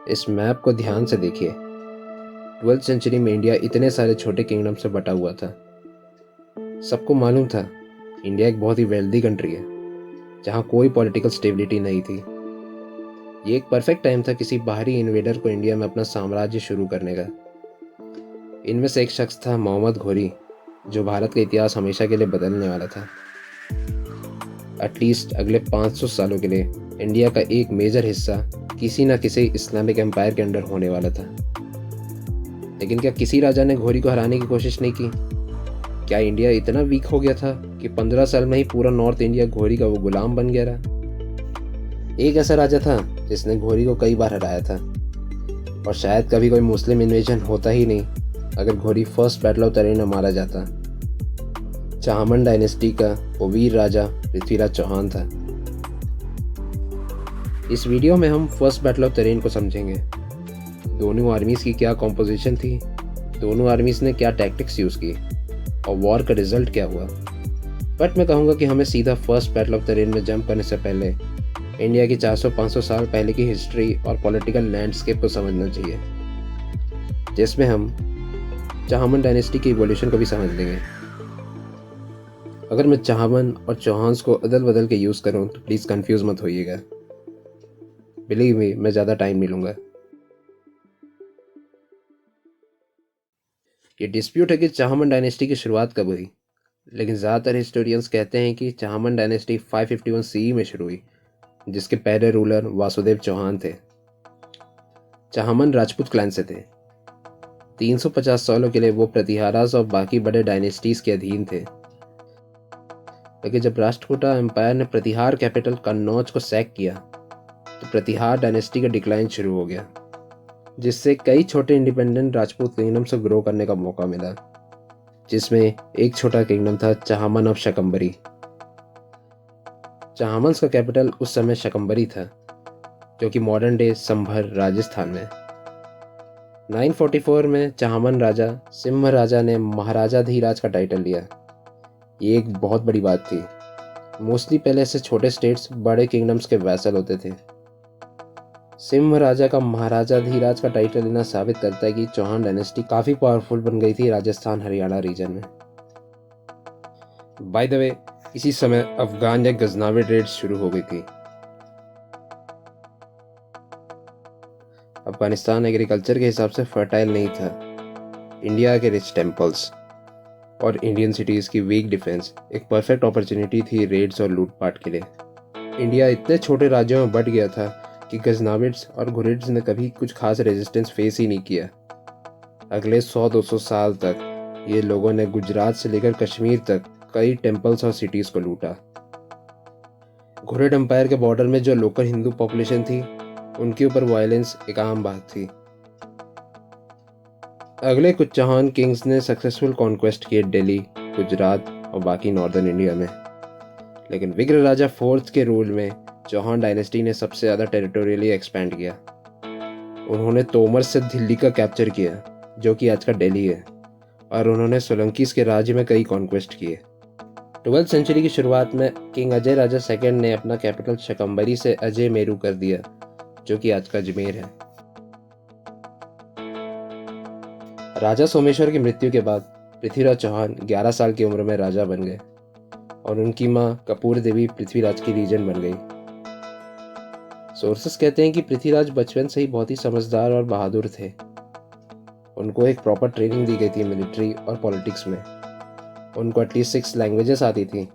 इस मैप को ध्यान से देखिए। 12th सेंचुरी में इंडिया इतने सारे छोटे किंगडम से बटा हुआ था। सबको मालूम था इंडिया एक बहुत ही वेल्दी कंट्री है जहाँ कोई पॉलिटिकल स्टेबिलिटी नहीं थी। ये एक परफेक्ट टाइम था किसी बाहरी इन्वेडर को इंडिया में अपना साम्राज्य शुरू करने का। इनमें से एक शख्स था मोहम्मद घोरी, जो भारत का इतिहास हमेशा के लिए बदलने वाला था। एटलीस्ट अगले 500 सालों के लिए इंडिया का एक मेजर हिस्सा किसी न किसी इस्लामिक एम्पायर के अंडर होने वाला था। लेकिन क्या किसी राजा ने घोरी को हराने की कोशिश नहीं की? क्या इंडिया इतना वीक हो गया था कि 15 साल में ही पूरा नॉर्थ इंडिया घोरी का वो गुलाम बन गया रहा? एक ऐसा राजा था जिसने घोरी को कई बार हराया था, और शायद कभी कोई मुस्लिम इन्वेजन होता ही नहीं अगर घोरी फर्स्ट बैटल ऑफ तरेन में मारा जाता। चाहमन डायनेस्टी का वो वीर राजा पृथ्वीराज चौहान था। इस वीडियो में हम फर्स्ट बैटल ऑफ तरेन को समझेंगे। दोनों आर्मीज की क्या कॉम्पोजिशन थी, दोनों आर्मीज ने क्या टैक्टिक्स यूज़ की, और वॉर का रिजल्ट क्या हुआ। बट मैं कहूँगा कि हमें सीधा फर्स्ट बैटल ऑफ तरेन में जंप करने से पहले इंडिया की 400-500 साल पहले की हिस्ट्री और पॉलिटिकल लैंडस्केप को समझना चाहिए, जिसमें हम चाहमन डायनेस्टी की इवोल्यूशन को भी समझ लेंगे। अगर मैं चाहमन और चौहान्स को अदल बदल के यूज़ करूँ तो प्लीज़ कंफ्यूज मत होइएगा। बिलीव मी, मैं ज़्यादा टाइम नहीं लूँगा। ये डिस्प्यूट है कि चाहमन डायनेस्टी की शुरुआत कब हुई, लेकिन ज़्यादातर हिस्टोरियंस कहते हैं कि चाहमन डायनेस्टी 551 CE में शुरू हुई, जिसके पहले रूलर वासुदेव चौहान थे। चाहमन राजपूत क्लैन से थे। 350 सालों के लिए वो प्रतिहारास और बाकी बड़े डायनेस्टीज के अधीन थे। लेकिन जब राष्ट्रकूटा एम्पायर ने प्रतिहार कैपिटल कन्नौज को सैक किया तो प्रतिहार डायनेस्टी का डिक्लाइन शुरू हो गया, जिससे कई छोटे इंडिपेंडेंट राजपूत किंगडम्स को ग्रो करने का मौका मिला, जिसमें एक छोटा किंगडम था चाहमन ऑफ शकंबरी। चाहमन्स का कैपिटल उस समय शकंबरी था, जो कि मॉडर्न डे संभर राजस्थान में। 944 में चाहमन राजा सिम्ह राजा ने महाराजा धीराज का टाइटल लिया। ये एक बहुत बड़ी बात थी। मोस्टली पहले से छोटे स्टेट्स बड़े किंगडम्स के वैसल होते थे। सिम्ह राजा का महाराजा धीराज का टाइटल लेना साबित करता है कि चौहान डायनेस्टी काफ़ी पावरफुल बन गई थी राजस्थान हरियाणा रीजन में। बाय द वे, इसी समय अफगान या गजनावी रेड्स शुरू हो गई थी। अफगानिस्तान एग्रीकल्चर के हिसाब से फर्टाइल नहीं था। इंडिया के रिच टेम्पल्स और इंडियन सिटीज़ की वीक डिफेंस एक परफेक्ट अपॉर्चुनिटी थी रेड्स और लूटपाट के लिए। इंडिया इतने छोटे राज्यों में बट गया था कि गजनाविड्स और घुरिड्स ने कभी कुछ खास रेजिस्टेंस फेस ही नहीं किया। अगले 100-200 साल तक ये लोगों ने गुजरात से लेकर कश्मीर तक कई टेम्पल्स और सिटीज़ को लूटा। घुरिड एम्पायर के बॉर्डर में जो लोकल हिंदू पॉपुलेशन थी, उनके ऊपर वायलेंस एक आम बात थी। अगले कुछ चौहान किंग्स ने सक्सेसफुल कॉन्क्वेस्ट किए दिल्ली, गुजरात और बाकी नॉर्दर्न इंडिया में। लेकिन विग्र राजा फोर्थ के रूल में चौहान डायनेस्टी ने सबसे ज़्यादा टेरिटोरियली एक्सपैंड किया। उन्होंने तोमर से दिल्ली का कैप्चर किया, जो कि आज का दिल्ली है, और उन्होंने सोलंकीस के राज्य में कई कॉन्क्वेस्ट किए। 12th सेंचुरी की शुरुआत में किंग अजय राजा सेकंड ने अपना कैपिटल शकंबरी से अजय मेरू कर दिया, जो कि आज का अजमेर है। राजा सोमेश्वर की मृत्यु के बाद पृथ्वीराज चौहान 11 साल की उम्र में राजा बन गए, और उनकी मां कपूर देवी पृथ्वीराज की रीजन बन गई। सोर्सेस कहते हैं कि पृथ्वीराज बचपन से ही बहुत ही समझदार और बहादुर थे। उनको एक प्रॉपर ट्रेनिंग दी गई थी मिलिट्री और पॉलिटिक्स में। उनको एटलीस्ट 6 लैंग्वेजेस आती थी।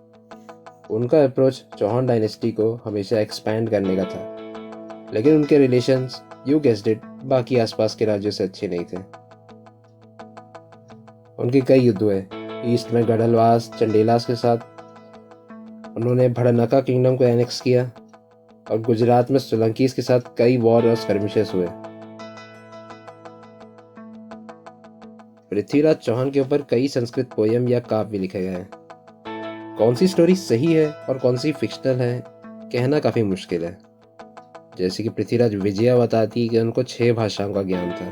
उनका अप्रोच चौहान डायनेस्टी को हमेशा एक्सपैंड करने का था, लेकिन उनके रिलेशंस, यू गेस्ड इट, बाकी आसपास के राज्यों से अच्छे नहीं थे। उनके कई युद्ध हुए। ईस्ट में गढ़लवास चंडेलास के साथ उन्होंने भड़नका किंगडम को एनेक्स किया, और गुजरात में सोलंकीस के साथ कई वॉर और स्कर्मिशेस हुए। पृथ्वीराज चौहान के ऊपर कई संस्कृत पोयम या काव्य लिखे गए हैं। कौन सी स्टोरी सही है और कौन सी फिक्शनल है, कहना काफ़ी मुश्किल है। जैसे कि पृथ्वीराज विजया बताती है कि उनको 6 भाषाओं का ज्ञान था,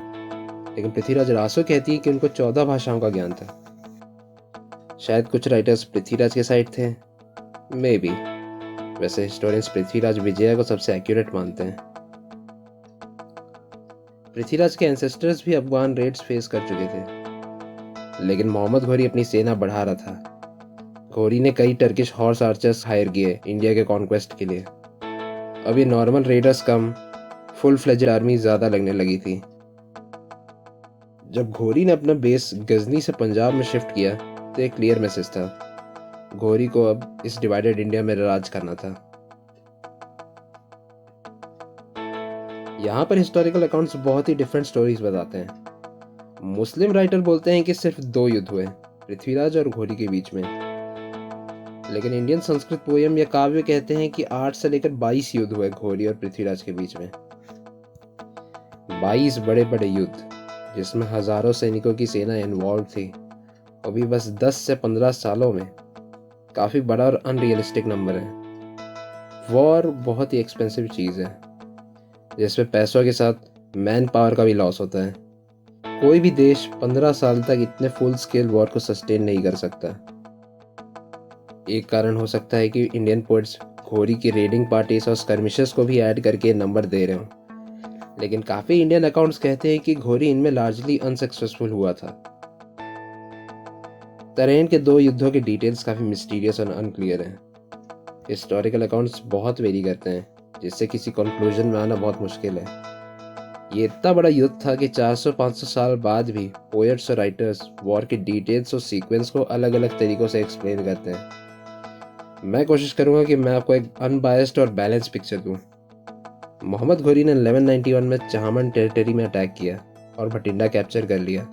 लेकिन पृथ्वीराज रासो कहती है कि उनको 14 भाषाओं का ज्ञान था। शायद कुछ राइटर्स पृथ्वीराज के साइड थे, मे बी। वैसे हिस्टोरियंस पृथ्वीराज विजया को सबसे एक्यूरेट मानते हैं। पृथ्वीराज के एंसेस्टर्स भी अफगान रेड्स फेस कर चुके थे, लेकिन मोहम्मद घोरी अपनी सेना बढ़ा रहा था। घोरी ने कई टर्किश हॉर्स आर्चर्स हायर किए इंडिया के कॉन्क्वेस्ट के लिए। अब ये नॉर्मल रेडर्स कम, फुल फ्लेज्ड आर्मी ज़्यादा लगने लगी थी। जब घोरी ने अपना बेस गजनी से पंजाब में शिफ्ट किया तो एक क्लियर मैसेज था, घोरी को अब इस डिवाइडेड इंडिया में राज करना था। यहाँ पर हिस्टोरिकल अकाउंट्स बहुत ही डिफरेंट स्टोरीज बताते हैं। मुस्लिम राइटर बोलते हैं कि सिर्फ 2 युद्ध हुए पृथ्वीराज और घोरी के बीच में, लेकिन इंडियन संस्कृत पोयम या काव्य कहते हैं कि 8 से लेकर 22 युद्ध हुए घोरी और पृथ्वीराज के बीच में। 22 बड़े बड़े युद्ध जिसमें हजारों सैनिकों की सेना इन्वॉल्व थी, और भी बस 10 से 15 सालों में। काफ़ी बड़ा और अनरियलिस्टिक नंबर है। वॉर बहुत ही एक्सपेंसिव चीज़ है जिसमें पैसों के साथ मैन पावर का भी लॉस होता है। कोई भी देश 15 साल तक इतने फुल स्केल वॉर को सस्टेन नहीं कर सकता। एक कारण हो सकता है कि इंडियन पोइट्स घोरी की रेडिंग पार्टीज और स्कर्मिशेस को भी ऐड करके नंबर दे रहे हों, लेकिन काफ़ी इंडियन अकाउंट्स कहते हैं कि घोरी इनमें लार्जली अनसक्सेसफुल हुआ था। तरेन के 2 युद्धों के डिटेल्स काफ़ी मिस्टीरियस और अनक्लियर हैं। हिस्टोरिकल अकाउंट्स बहुत वेरी करते हैं, जिससे किसी कंक्लूजन में आना बहुत मुश्किल है। ये इतना बड़ा युद्ध था कि 400-500 साल बाद भी पोएट्स और राइटर्स वॉर के डिटेल्स और सीक्वेंस को अलग अलग तरीक़ों से एक्सप्लेन करते हैं। मैं कोशिश करूँगा कि मैं आपको एक अनबायस्ड और बैलेंस पिक्चर दूँ। मोहम्मद घोरी ने 1191 में चाहमन टेरिटरी में अटैक किया और भटिंडा कैप्चर कर लिया।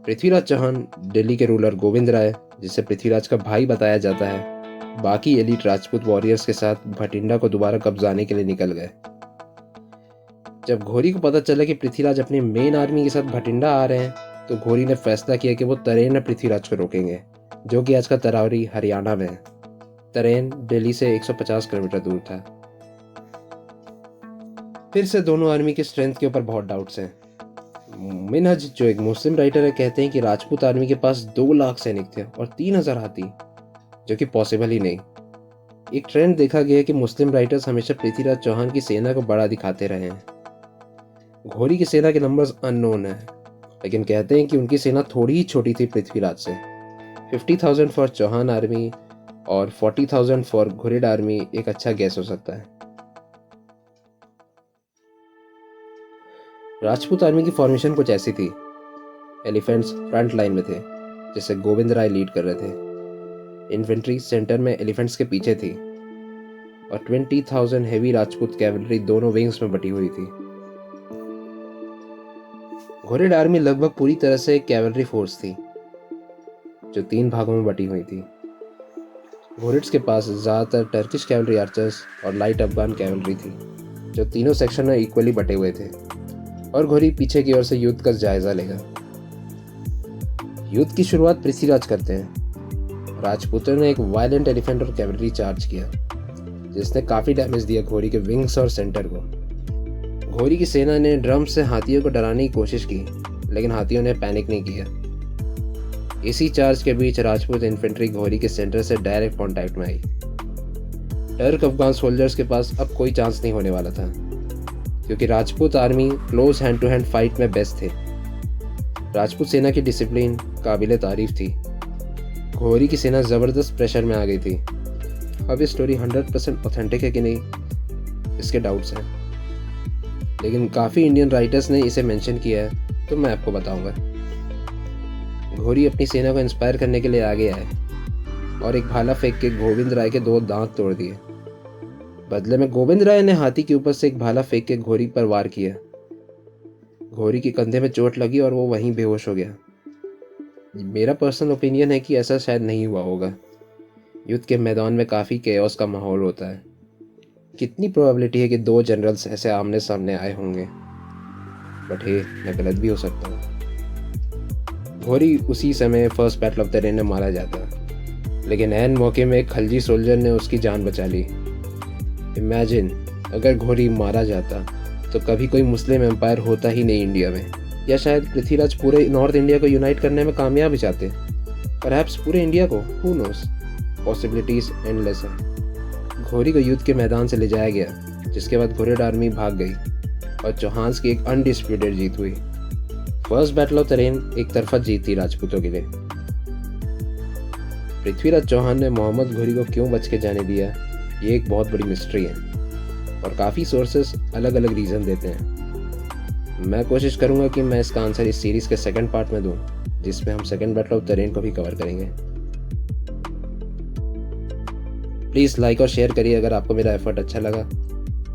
पृथ्वीराज चौहान, दिल्ली के रूलर गोविंद राय, जिसे पृथ्वीराज का भाई बताया जाता है, बाकी एलीट राजपूत वॉरियर्स के साथ भटिंडा को दोबारा कब्जाने के लिए निकल गए। जब घोरी को पता चला कि पृथ्वीराज अपनी मेन आर्मी के साथ भटिंडा आ रहे हैं, तो घोरी ने फैसला किया कि वो तरेन में पृथ्वीराज को रोकेंगे, जो कि आज का तरावरी हरियाणा में है। तरेन दिल्ली से 150 किलोमीटर दूर था। फिर से दोनों आर्मी की स्ट्रेंथ के ऊपर बहुत डाउट्स हैं। मिनहज, जो एक मुस्लिम राइटर है, कहते हैं कि राजपूत आर्मी के पास 2 लाख सैनिक थे और 3000 हाथी, जो कि पॉसिबल ही नहीं। एक ट्रेंड देखा गया है कि मुस्लिम राइटर्स हमेशा पृथ्वीराज चौहान की सेना को बड़ा दिखाते रहे हैं। घोरी की सेना के नंबर्स अननोन है, लेकिन कहते हैं कि उनकी सेना थोड़ी ही छोटी थी पृथ्वीराज से। 50,000 फॉर चौहान आर्मी और 40,000 फॉर घुरिड आर्मी एक अच्छा गैस हो सकता है। राजपूत आर्मी की फॉर्मेशन कुछ ऐसी थी। एलिफेंट्स फ्रंट लाइन में थे, जिसे गोविंद राय लीड कर रहे थे। इन्फेंट्री सेंटर में एलिफेंट्स के पीछे थी, और 20,000 हेवी राजपूत कैवलरी दोनों विंग्स में बटी हुई थी। घुरिड आर्मी लगभग पूरी तरह से एक कैवलरी फोर्स थी, जो 3 भागों में बटी हुई थी। घुरिड्स के पास ज़्यादातर टर्किश कैवलरी आर्चर्स और लाइट अफगान कैवलरी थी, जो तीनों सेक्शन में इक्वली बटे हुए थे। और घोरी पीछे की ओर से युद्ध का जायजा लेगा। युद्ध की शुरुआत पृथ्वीराज करते हैं। राजपूतों ने एक वायलेंट एलिफेंट और कैवलरी चार्ज किया, जिसने काफ़ी डैमेज दिया घोरी के विंग्स और सेंटर को। घोरी की सेना ने ड्रम से हाथियों को डराने की कोशिश की, लेकिन हाथियों ने पैनिक नहीं किया। इसी चार्ज के बीच राजपूत इन्फेंट्री घोरी के सेंटर से डायरेक्ट कॉन्टैक्ट में आई। टर्क अफगान सोल्जर्स के पास अब कोई चांस नहीं होने वाला था, क्योंकि Rajput army close hand to hand fight में बेस्ट थे। राजपूत सेना की डिसिप्लिन काबिले तारीफ थी। घोरी की सेना ज़बरदस्त प्रेशर में आ गई थी। अब ये स्टोरी 100% ऑथेंटिक है कि नहीं, इसके डाउट्स हैं, लेकिन काफ़ी इंडियन राइटर्स ने इसे मेंशन किया है, तो मैं आपको बताऊंगा। घोरी अपनी सेना को इंस्पायर करने के लिए आगे आए और एक भाला फेंक के गोविंद राय के 2 दांत तोड़ दिए। बदले में गोविंद राय ने हाथी के ऊपर से एक भाला फेंक के घोरी पर वार किया। घोरी के कंधे में चोट लगी और वो वहीं बेहोश हो गया। मेरा पर्सनल ओपिनियन है कि ऐसा शायद नहीं हुआ होगा। युद्ध के मैदान में काफ़ी केओस का माहौल होता है। कितनी प्रोबेबिलिटी है कि 2 जनरल्स ऐसे आमने सामने आए होंगे, बट हे, मैं गलत भी हो सकता हूँ। घोरी उसी समय फर्स्ट बैटल ऑफ तरेन में मारा जाता, लेकिन ऐन मौके में एक खलजी सोल्जर ने उसकी जान बचा ली। इमेजिन, अगर घोरी मारा जाता तो कभी कोई मुस्लिम एम्पायर होता ही नहीं इंडिया में, या शायद पृथ्वीराज पूरे नॉर्थ इंडिया को यूनाइट करने में कामयाब ही जाते, परहैप्स पूरे इंडिया को, हु नोस, पॉसिबिलिटीज एंडलेस है। घोरी को युद्ध के मैदान से ले जाया गया, जिसके बाद घुरिड आर्मी भाग गई। और चौहान्स की एक अनडिस्प्यूटेड जीत हुई। फर्स्ट बैटल ऑफ तरेन एक तरफा जीत थी राजपूतों के लिए। पृथ्वीराज चौहान ने मोहम्मद घोरी को क्यों बच के जाने दिया, ये एक बहुत बड़ी मिस्ट्री है और काफ़ी सोर्सेस अलग अलग रीज़न देते हैं। मैं कोशिश करूंगा कि मैं इसका आंसर इस सीरीज़ के सेकंड पार्ट में दूं, जिसमें हम सेकंड बैटल ऑफ तरेन को भी कवर करेंगे। प्लीज़ लाइक और शेयर करिए अगर आपको मेरा एफर्ट अच्छा लगा,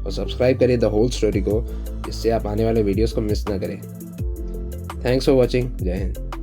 और सब्सक्राइब करिए द होल स्टोरी को, जिससे आप आने वाले वीडियोस को मिस ना करें। Thanks for watching. जय हिंद।